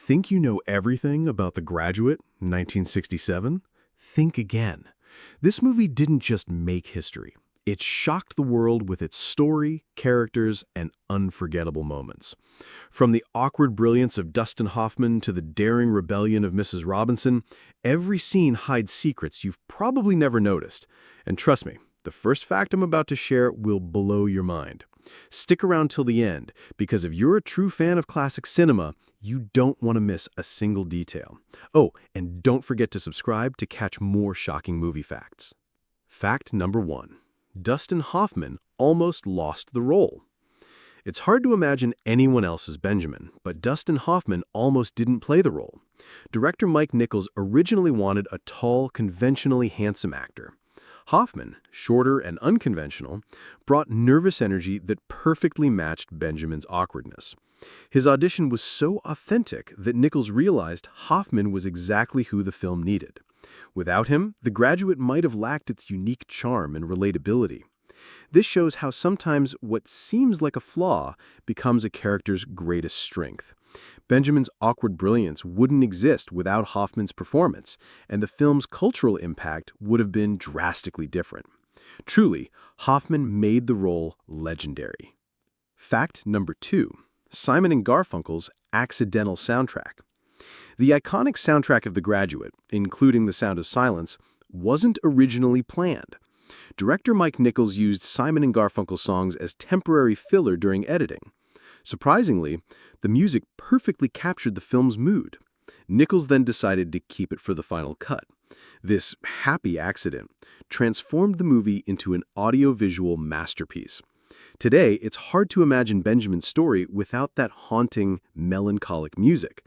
Think you know everything about The Graduate, 1967? Think again. This movie didn't just make history. It shocked the world with its story, characters, and unforgettable moments. From the awkward brilliance of Dustin Hoffman to the daring rebellion of Mrs. Robinson, every scene hides secrets you've probably never noticed. And trust me, the first fact I'm about to share will blow your mind. Stick around till the end, because if you're a true fan of classic cinema, you don't want to miss a single detail. Oh, and don't forget to subscribe to catch more shocking movie facts. Fact number 1. Dustin Hoffman almost lost the role. It's hard to imagine anyone else as Benjamin, but Dustin Hoffman almost didn't play the role. Director Mike Nichols originally wanted a tall, conventionally handsome actor. Hoffman, shorter and unconventional, brought nervous energy that perfectly matched Benjamin's awkwardness. His audition was so authentic that Nichols realized Hoffman was exactly who the film needed. Without him, The Graduate might have lacked its unique charm and relatability. This shows how sometimes what seems like a flaw becomes a character's greatest strength. Benjamin's awkward brilliance wouldn't exist without Hoffman's performance, and the film's cultural impact would have been drastically different. Truly, Hoffman made the role legendary. Fact number 2. Simon & Garfunkel's accidental soundtrack. The iconic soundtrack of The Graduate, including The Sound of Silence, wasn't originally planned. Director Mike Nichols used Simon & Garfunkel songs as temporary filler during editing. Surprisingly, the music perfectly captured the film's mood. Nichols then decided to keep it for the final cut. This happy accident transformed the movie into an audiovisual masterpiece. Today, it's hard to imagine Benjamin's story without that haunting, melancholic music.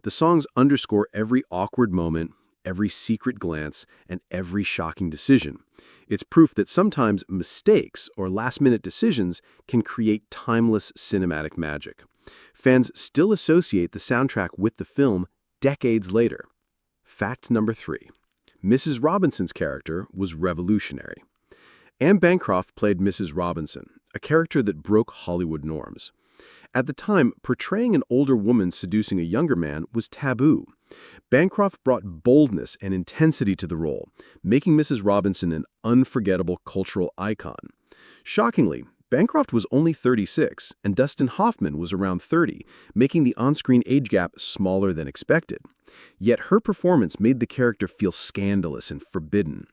The songs underscore every awkward moment, every secret glance, and every shocking decision. It's proof that sometimes mistakes or last-minute decisions can create timeless cinematic magic. Fans still associate the soundtrack with the film decades later. Fact number 3. Mrs. Robinson's character was revolutionary. Anne Bancroft played Mrs. Robinson, a character that broke Hollywood norms. At the time, portraying an older woman seducing a younger man was taboo. Bancroft brought boldness and intensity to the role, making Mrs. Robinson an unforgettable cultural icon. Shockingly, Bancroft was only 36, and Dustin Hoffman was around 30, making the on-screen age gap smaller than expected. Yet her performance made the character feel scandalous and forbidden.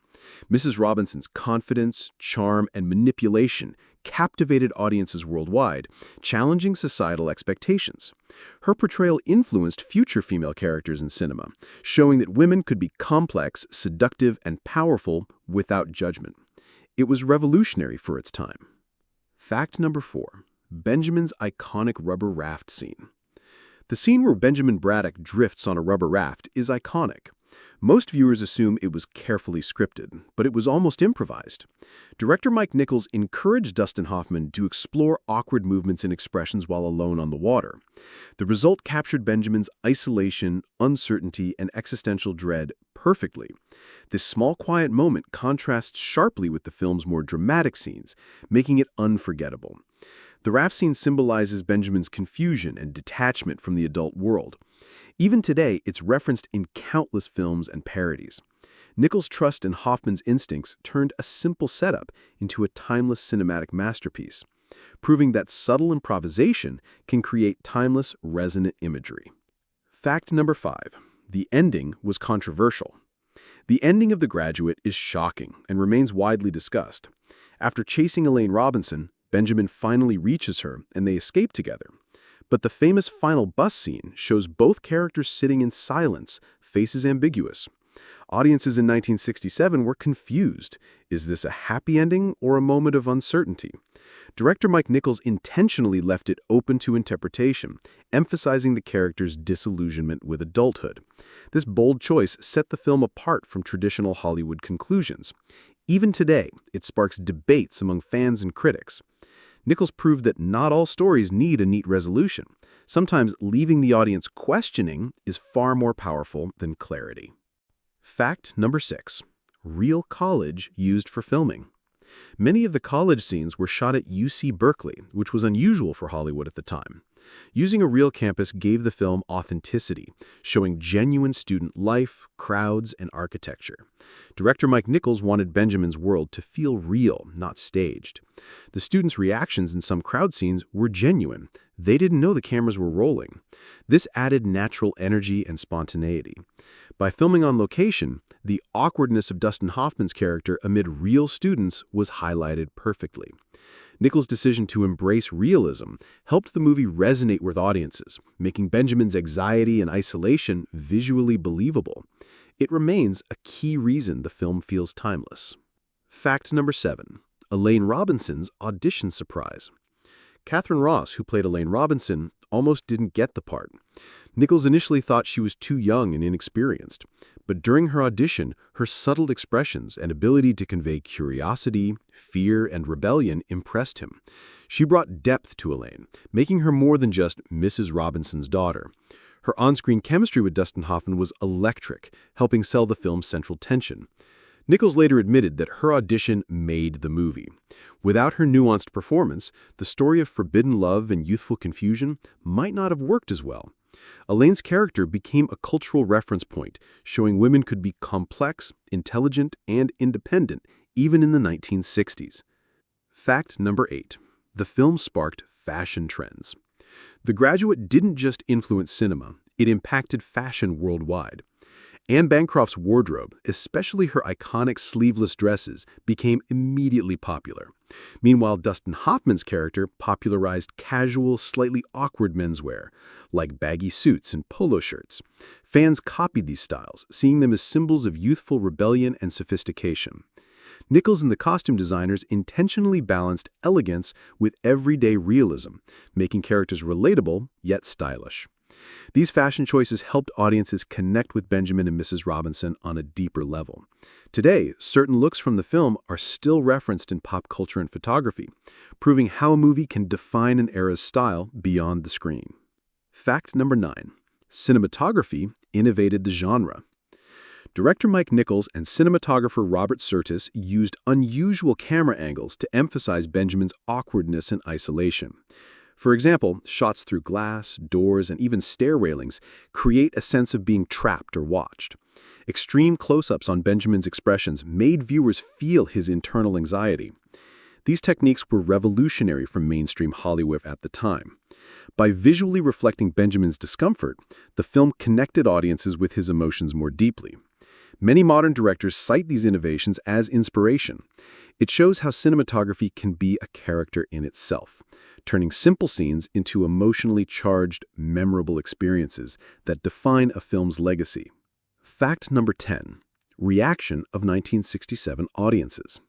Mrs. Robinson's confidence, charm, and manipulation captivated audiences worldwide, challenging societal expectations. Her portrayal influenced future female characters in cinema, showing that women could be complex, seductive, and powerful without judgment. It was revolutionary for its time. Fact number 4. Benjamin's iconic rubber raft scene. The scene where Benjamin Braddock drifts on a rubber raft is iconic. Most viewers assume it was carefully scripted, but it was almost improvised. Director Mike Nichols encouraged Dustin Hoffman to explore awkward movements and expressions while alone on the water. The result captured Benjamin's isolation, uncertainty, and existential dread perfectly. This small, quiet moment contrasts sharply with the film's more dramatic scenes, making it unforgettable. The raft scene symbolizes Benjamin's confusion and detachment from the adult world. Even today, it's referenced in countless films and parodies. Nichols' trust in Hoffman's instincts turned a simple setup into a timeless cinematic masterpiece, proving that subtle improvisation can create timeless, resonant imagery. Fact number 5. The ending was controversial. The ending of The Graduate is shocking and remains widely discussed. After chasing Elaine Robinson, Benjamin finally reaches her and they escape together. But the famous final bus scene shows both characters sitting in silence, faces ambiguous. Audiences in 1967 were confused. Is this a happy ending or a moment of uncertainty? Director Mike Nichols intentionally left it open to interpretation, emphasizing the character's disillusionment with adulthood. This bold choice set the film apart from traditional Hollywood conclusions. Even today, it sparks debates among fans and critics. Nichols proved that not all stories need a neat resolution. Sometimes leaving the audience questioning is far more powerful than clarity. Fact number 6. Real college used for filming. Many of the college scenes were shot at UC Berkeley, which was unusual for Hollywood at the time. Using a real campus gave the film authenticity, showing genuine student life, crowds, and architecture. Director Mike Nichols wanted Benjamin's world to feel real, not staged. The students' reactions in some crowd scenes were genuine. They didn't know the cameras were rolling. This added natural energy and spontaneity. By filming on location, the awkwardness of Dustin Hoffman's character amid real students was highlighted perfectly. Nichols' decision to embrace realism helped the movie resonate with audiences, making Benjamin's anxiety and isolation visually believable. It remains a key reason the film feels timeless. Fact number 7. Elaine Robinson's audition surprise. Catherine Ross, who played Elaine Robinson, almost didn't get the part. Nichols initially thought she was too young and inexperienced, but during her audition, her subtle expressions and ability to convey curiosity, fear, and rebellion impressed him. She brought depth to Elaine, making her more than just Mrs. Robinson's daughter. Her on-screen chemistry with Dustin Hoffman was electric, helping sell the film's central tension. Nichols later admitted that her audition made the movie. Without her nuanced performance, the story of forbidden love and youthful confusion might not have worked as well. Elaine's character became a cultural reference point, showing women could be complex, intelligent, and independent, even in the 1960s. Fact number 8. The film sparked fashion trends. The Graduate didn't just influence cinema, it impacted fashion worldwide. Anne Bancroft's wardrobe, especially her iconic sleeveless dresses, became immediately popular. Meanwhile, Dustin Hoffman's character popularized casual, slightly awkward menswear, like baggy suits and polo shirts. Fans copied these styles, seeing them as symbols of youthful rebellion and sophistication. Nichols and the costume designers intentionally balanced elegance with everyday realism, making characters relatable yet stylish. These fashion choices helped audiences connect with Benjamin and Mrs. Robinson on a deeper level. Today, certain looks from the film are still referenced in pop culture and photography, proving how a movie can define an era's style beyond the screen. Fact number 9. Cinematography innovated the genre. Director Mike Nichols and cinematographer Robert Surtees used unusual camera angles to emphasize Benjamin's awkwardness and isolation. For example, shots through glass, doors, and even stair railings create a sense of being trapped or watched. Extreme close-ups on Benjamin's expressions made viewers feel his internal anxiety. These techniques were revolutionary for mainstream Hollywood at the time. By visually reflecting Benjamin's discomfort, the film connected audiences with his emotions more deeply. Many modern directors cite these innovations as inspiration. It shows how cinematography can be a character in itself, turning simple scenes into emotionally charged, memorable experiences that define a film's legacy. Fact number 10. Reaction of 1967 audiences.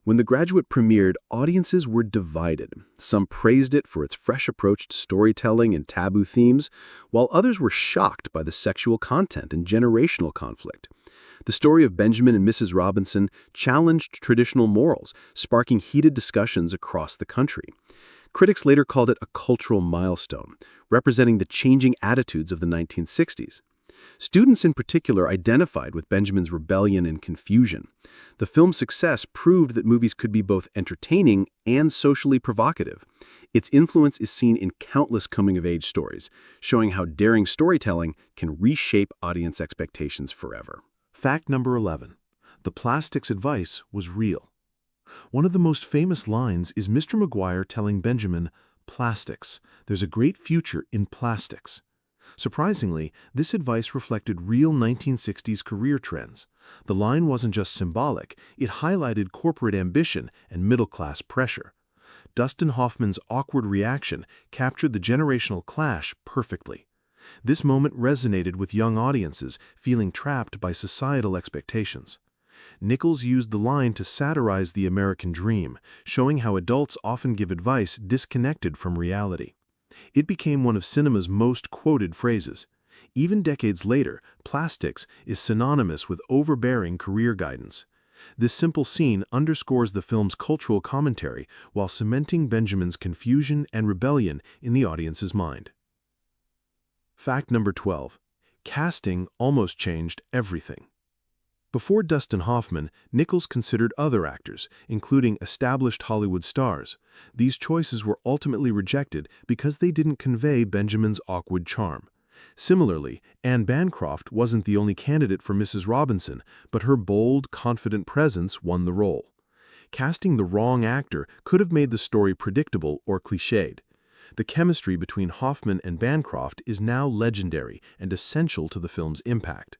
When The Graduate premiered, audiences were divided. Some praised it for its fresh approach to storytelling and taboo themes, while others were shocked by the sexual content and generational conflict. The story of Benjamin and Mrs. Robinson challenged traditional morals, sparking heated discussions across the country. Critics later called it a cultural milestone, representing the changing attitudes of the 1960s. Students in particular identified with Benjamin's rebellion and confusion. The film's success proved that movies could be both entertaining and socially provocative. Its influence is seen in countless coming-of-age stories, showing how daring storytelling can reshape audience expectations forever. Fact number 11. The plastic's advice was real. One of the most famous lines is Mr. McGuire telling Benjamin, "Plastics. There's a great future in plastics." Surprisingly, this advice reflected real 1960s career trends. The line wasn't just symbolic, it highlighted corporate ambition and middle-class pressure. Dustin Hoffman's awkward reaction captured the generational clash perfectly. This moment resonated with young audiences feeling trapped by societal expectations. Nichols used the line to satirize the American dream, showing how adults often give advice disconnected from reality. It became one of cinema's most quoted phrases. Even decades later, plastics is synonymous with overbearing career guidance. This simple scene underscores the film's cultural commentary while cementing Benjamin's confusion and rebellion in the audience's mind. Fact number 12. Casting almost changed everything. Before Dustin Hoffman, Nichols considered other actors, including established Hollywood stars. These choices were ultimately rejected because they didn't convey Benjamin's awkward charm. Similarly, Anne Bancroft wasn't the only candidate for Mrs. Robinson, but her bold, confident presence won the role. Casting the wrong actor could have made the story predictable or cliched. The chemistry between Hoffman and Bancroft is now legendary and essential to the film's impact.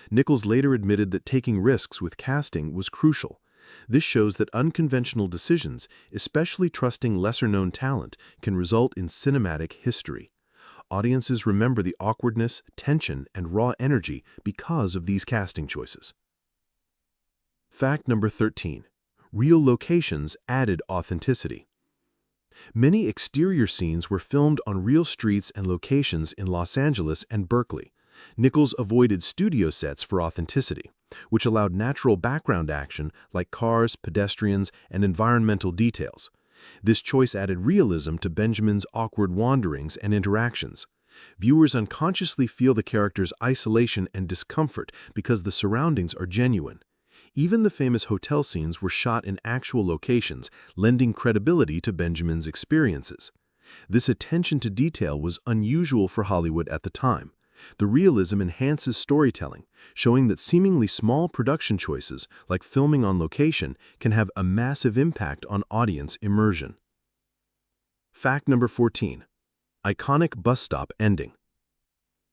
Nichols later admitted that taking risks with casting was crucial. This shows that unconventional decisions, especially trusting lesser-known talent, can result in cinematic history. Audiences remember the awkwardness, tension, and raw energy because of these casting choices. Fact number 13. Real locations added authenticity. Many exterior scenes were filmed on real streets and locations in Los Angeles and Berkeley. Nichols avoided studio sets for authenticity, which allowed natural background action like cars, pedestrians, and environmental details. This choice added realism to Benjamin's awkward wanderings and interactions. Viewers unconsciously feel the character's isolation and discomfort because the surroundings are genuine. Even the famous hotel scenes were shot in actual locations, lending credibility to Benjamin's experiences. This attention to detail was unusual for Hollywood at the time. The realism enhances storytelling, showing that seemingly small production choices, like filming on location, can have a massive impact on audience immersion. Fact number 14. Iconic bus stop ending.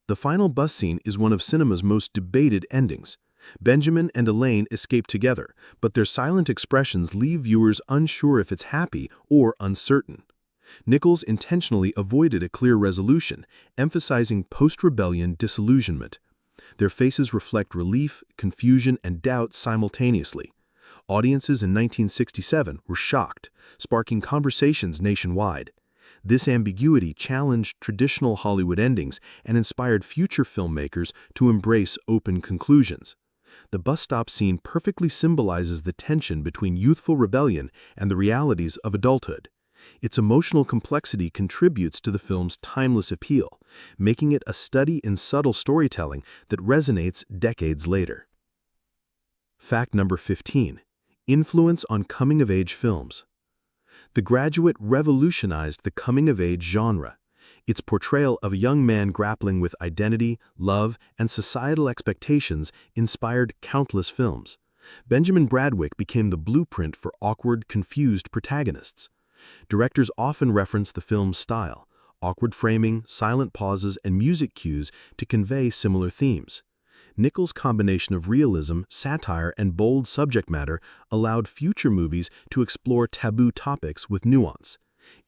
The final bus scene is one of cinema's most debated endings. Benjamin and Elaine escape together, but their silent expressions leave viewers unsure if it's happy or uncertain. Nichols intentionally avoided a clear resolution, emphasizing post-rebellion disillusionment. Their faces reflect relief, confusion, and doubt simultaneously. Audiences in 1967 were shocked, sparking conversations nationwide. This ambiguity challenged traditional Hollywood endings and inspired future filmmakers to embrace open conclusions. The bus stop scene perfectly symbolizes the tension between youthful rebellion and the realities of adulthood. Its emotional complexity contributes to the film's timeless appeal, making it a study in subtle storytelling that resonates decades later. Fact number 15. Influence on coming-of-age films. The Graduate revolutionized the coming-of-age genre. Its portrayal of a young man grappling with identity, love, and societal expectations inspired countless films. Benjamin Bradwick became the blueprint for awkward, confused protagonists. Directors often reference the film's style, awkward framing, silent pauses, and music cues to convey similar themes. Nichols' combination of realism, satire, and bold subject matter allowed future movies to explore taboo topics with nuance.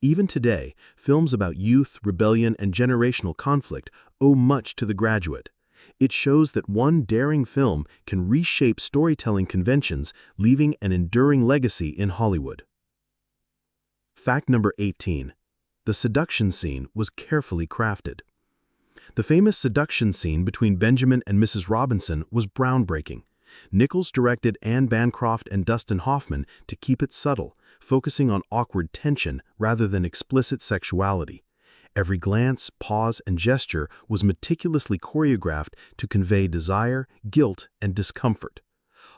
Even today, films about youth, rebellion, and generational conflict owe much to The Graduate. It shows that one daring film can reshape storytelling conventions, leaving an enduring legacy in Hollywood. Fact number 18. The seduction scene was carefully crafted. The famous seduction scene between Benjamin and Mrs. Robinson was groundbreaking. Nichols directed Anne Bancroft and Dustin Hoffman to keep it subtle, focusing on awkward tension rather than explicit sexuality. Every glance, pause, and gesture was meticulously choreographed to convey desire, guilt, and discomfort.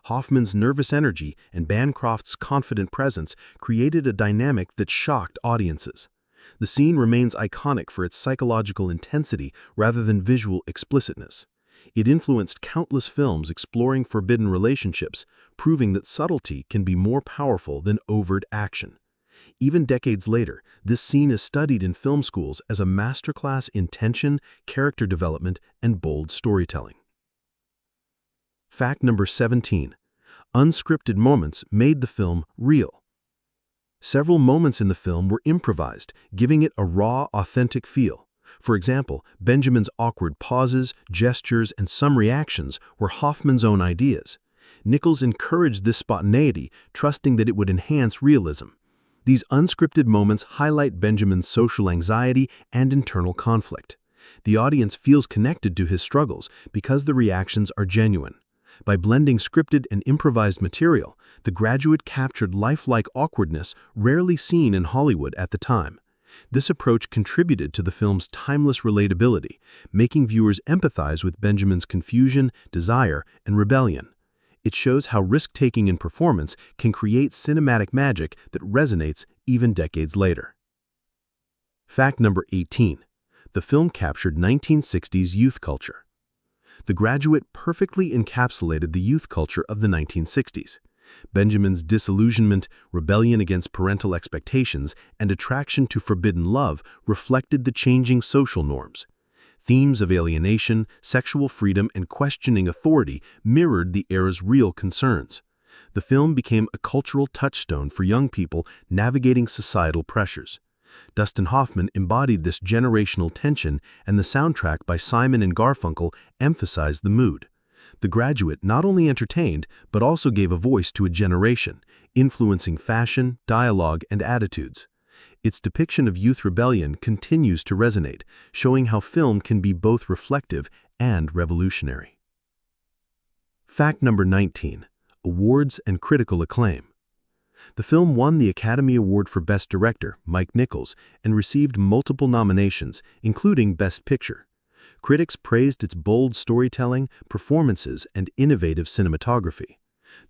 Hoffman's nervous energy and Bancroft's confident presence created a dynamic that shocked audiences. The scene remains iconic for its psychological intensity rather than visual explicitness. It influenced countless films exploring forbidden relationships, proving that subtlety can be more powerful than overt action. Even decades later, this scene is studied in film schools as a masterclass in tension, character development, and bold storytelling. Fact number 17. Unscripted moments made the film real. Several moments in the film were improvised, giving it a raw, authentic feel. For example, Benjamin's awkward pauses, gestures, and some reactions were Hoffman's own ideas. Nichols encouraged this spontaneity, trusting that it would enhance realism. These unscripted moments highlight Benjamin's social anxiety and internal conflict. The audience feels connected to his struggles because the reactions are genuine. By blending scripted and improvised material, The Graduate captured lifelike awkwardness rarely seen in Hollywood at the time. This approach contributed to the film's timeless relatability, making viewers empathize with Benjamin's confusion, desire, and rebellion. It shows how risk-taking in performance can create cinematic magic that resonates even decades later. Fact number 18. The film captured 1960s youth culture. The Graduate perfectly encapsulated the youth culture of the 1960s. Benjamin's disillusionment, rebellion against parental expectations, and attraction to forbidden love reflected the changing social norms. Themes of alienation, sexual freedom, and questioning authority mirrored the era's real concerns. The film became a cultural touchstone for young people navigating societal pressures. Dustin Hoffman embodied this generational tension, and the soundtrack by Simon and Garfunkel emphasized the mood. The Graduate not only entertained, but also gave a voice to a generation, influencing fashion, dialogue, and attitudes. Its depiction of youth rebellion continues to resonate, showing how film can be both reflective and revolutionary. Fact number 19. Awards and critical acclaim. The film won the Academy Award for Best Director, Mike Nichols, and received multiple nominations, including Best Picture. Critics praised its bold storytelling, performances, and innovative cinematography.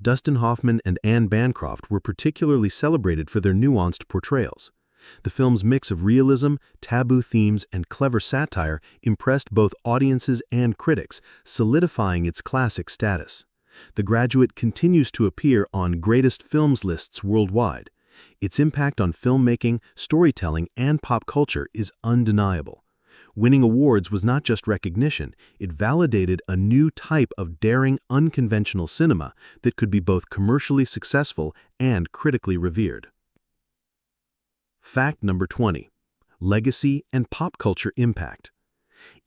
Dustin Hoffman and Anne Bancroft were particularly celebrated for their nuanced portrayals. The film's mix of realism, taboo themes, and clever satire impressed both audiences and critics, solidifying its classic status. The Graduate continues to appear on greatest films lists worldwide. Its impact on filmmaking, storytelling, and pop culture is undeniable. Winning awards was not just recognition, it validated a new type of daring, unconventional cinema that could be both commercially successful and critically revered. Fact number 20. Legacy and pop culture impact.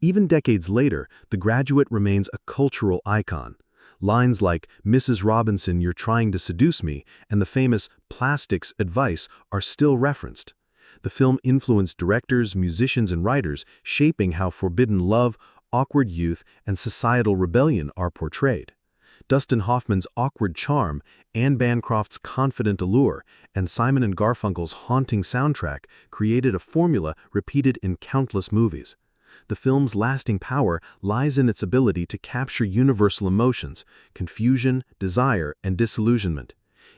Even decades later, The Graduate remains a cultural icon. Lines like, "Mrs. Robinson, you're trying to seduce me," and the famous "plastics advice" are still referenced. The film influenced directors, musicians, and writers, shaping how forbidden love, awkward youth, and societal rebellion are portrayed. Dustin Hoffman's awkward charm, Anne Bancroft's confident allure, and Simon and Garfunkel's haunting soundtrack created a formula repeated in countless movies. The film's lasting power lies in its ability to capture universal emotions, confusion, desire, and disillusionment.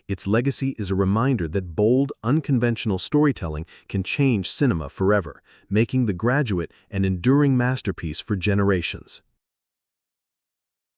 Its legacy is a reminder that bold, unconventional storytelling can change cinema forever, making The Graduate an enduring masterpiece for generations.